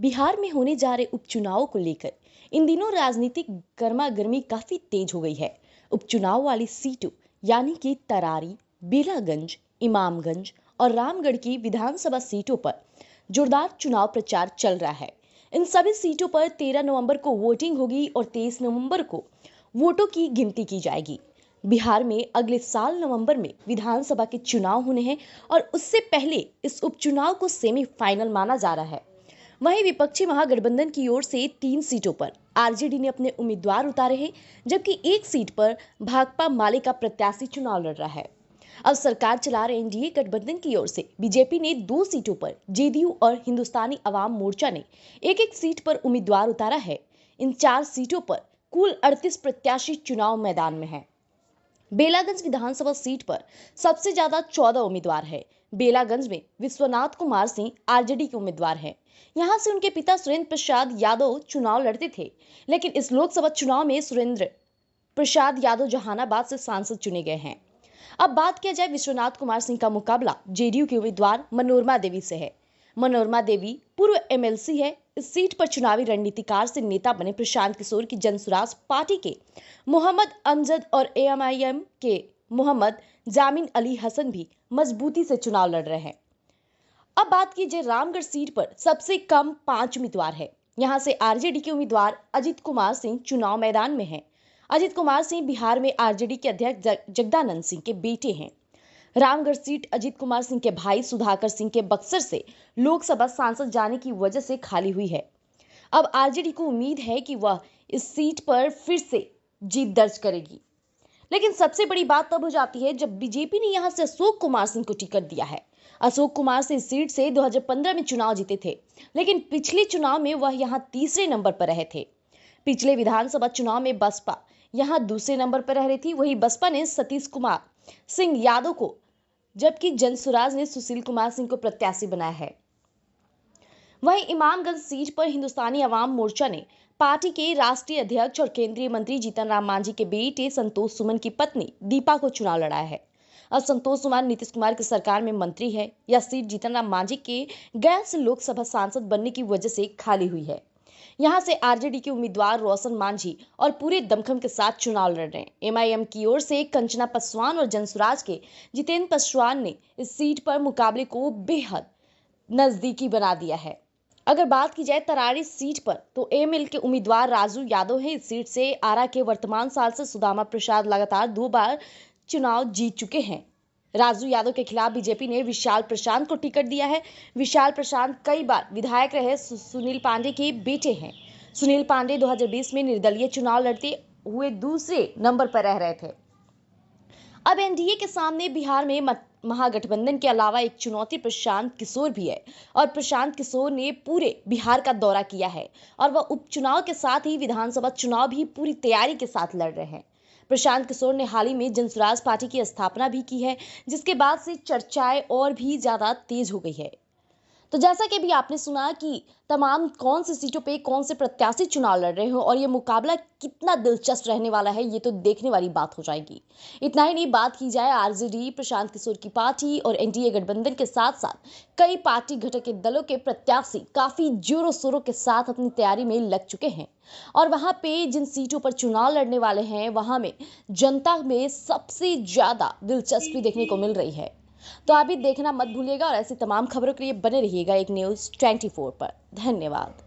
बिहार में होने जा रहे उपचुनाव को लेकर इन दिनों राजनीतिक गर्मागर्मी काफी तेज हो गई है। उपचुनाव वाली सीटों यानी कि तरारी, बेलागंज, इमामगंज और रामगढ़ की विधानसभा सीटों पर जोरदार चुनाव प्रचार चल रहा है। इन सभी सीटों पर 13 नवंबर को वोटिंग होगी और 23 नवंबर को वोटों की गिनती की जाएगी। बिहार में अगले साल नवंबर में विधानसभा के चुनाव होने हैं और उससे पहले इस उपचुनाव को सेमीफाइनल माना जा रहा है। वहीं विपक्षी महागठबंधन की ओर से 3 सीटों पर आरजेडी ने अपने उम्मीदवार उतारे हैं, जबकि एक सीट पर भाकपा माले का प्रत्याशी चुनाव लड़ रहा है। अब सरकार चला रहे एनडीए गठबंधन की ओर से बीजेपी ने 2 सीटों पर, जेडीयू और हिंदुस्तानी अवाम मोर्चा ने एक-एक सीट पर उम्मीदवार उतारा है। इन 4 सीटों पर कुल 38 प्रत्याशी चुनाव मैदान में हैं। बेलागंज विधानसभा सीट पर सबसे ज्यादा 14 उम्मीदवार है। बेलागंज में विश्वनाथ कुमार सिंह आरजेडी के उम्मीदवार हैं। यहां से उनके पिता सुरेंद्र प्रसाद यादव चुनाव लड़ते थे, लेकिन इस लोकसभा चुनाव में सुरेंद्र प्रसाद यादव जहानाबाद से सांसद चुने गए हैं। अब बात किया जाए विश्वनाथ कुमार सिंह का मुकाबला जेडीयू की उम्मीदवार मनोरमा देवी से है। मनोरमा देवी पूर्व एमएलसी है। इस सीट पर चुनावी रणनीतिकार से नेता बने प्रशांत किशोर की जनसुराज पार्टी के मोहम्मद अमजद और एएमआईएम के मोहम्मद जामिन अली हसन भी मजबूती से चुनाव लड़ रहे हैं। अब बात कीजिए रामगढ़ सीट पर सबसे कम 5 उम्मीदवार है। यहां से आरजेडी के उम्मीदवार अजित कुमार सिंह चुनाव मैदान में हैं। अजित कुमार सिंह बिहार में आरजेडी के अध्यक्ष जगदानंद सिंह के बेटे हैं। रामगढ़ सीट अजित कुमार सिंह के भाई सुधाकर सिंह के बक्सर से लोकसभा सांसद जाने की वजह से खाली हुई है। अब आरजेडी को उम्मीद है कि वह इस सीट पर फिर से जीत दर्ज करेगी। लेकिन सबसे बड़ी बात तब हो जाती है जब बीजेपी ने यहां से अशोक कुमार सिंह को टिकट दिया है। अशोक कुमार से इस सीट से 2015 में चुनाव जीते थे, लेकिन पिछले चुनाव में वह यहां तीसरे नंबर पर रहे थे। पिछले विधानसभा चुनाव में बसपा यहां दूसरे नंबर पर रह रही थी। वहीं बसपा ने सतीश कुमार सिंह यादव को, जबकि जनसुराज ने सुशील कुमार सिंह को प्रत्याशी बनाया है। वहीं इमामगंज सीट पर हिंदुस्तानी अवाम मोर्चा ने पार्टी के राष्ट्रीय अध्यक्ष और केंद्रीय मंत्री जीतन राम मांझी के बेटे संतोष सुमन की पत्नी दीपा को चुनाव लड़ाया है। अब संतोष सुमन नीतीश कुमार की सरकार में मंत्री है। यह सीट जीतन राम मांझी के गया से लोकसभा सांसद बनने की वजह से खाली हुई है। यहां से आरजेडी के उम्मीदवार रोशन मांझी और पूरे दमखम के साथ चुनाव लड़ रहे हैं। एमआईएम की ओर से कंचना पासवान और जनसुराज के जितेंद्र पासवान ने इस सीट पर मुकाबले को बेहद नजदीकी बना दिया है। अगर बात की जाए तरारी सीट पर, तो एमएल के उम्मीदवार राजू यादव हैं। इस सीट से आरा के वर्तमान सांसद सुदामा प्रसाद लगातार 2 बार चुनाव जीत चुके हैं। राजू यादव के खिलाफ बीजेपी ने विशाल प्रशांत को टिकट दिया है। विशाल प्रशांत कई बार विधायक रहे सुनील पांडे के बेटे हैं। सुनील पांडे 2020 में निर्दलीय चुनाव लड़ते हुए दूसरे नंबर पर रह रहे थे। अब एनडीए के सामने बिहार में महागठबंधन के अलावा एक चुनौती प्रशांत किशोर भी है, और प्रशांत किशोर ने पूरे बिहार का दौरा किया है और वह उपचुनाव के साथ ही विधानसभा चुनाव भी पूरी तैयारी के साथ लड़ रहे हैं। प्रशांत किशोर ने हाल ही में जनसुराज पार्टी की स्थापना भी की है, जिसके बाद से चर्चाएं और भी ज्यादा तेज हो गई है। तो जैसा कि अभी आपने सुना कि तमाम कौन सी सीटों पे कौन से प्रत्याशी चुनाव लड़ रहे हो और ये मुकाबला कितना दिलचस्प रहने वाला है, ये तो देखने वाली बात हो जाएगी। इतना ही नहीं, बात की जाए आरजेडी, प्रशांत किशोर की पार्टी और एनडीए गठबंधन के साथ साथ कई पार्टी घटक के दलों के प्रत्याशी काफी जोरों शोरों के साथ अपनी तैयारी में लग चुके हैं। और वहां पे जिन सीटों पर चुनाव लड़ने वाले हैं, वहां में जनता में सबसे ज्यादा दिलचस्पी देखने को मिल रही है। तो आप भी देखना मत भूलिएगा और ऐसी तमाम खबरों के लिए बने रहिएगा एक न्यूज़ 24 पर। धन्यवाद।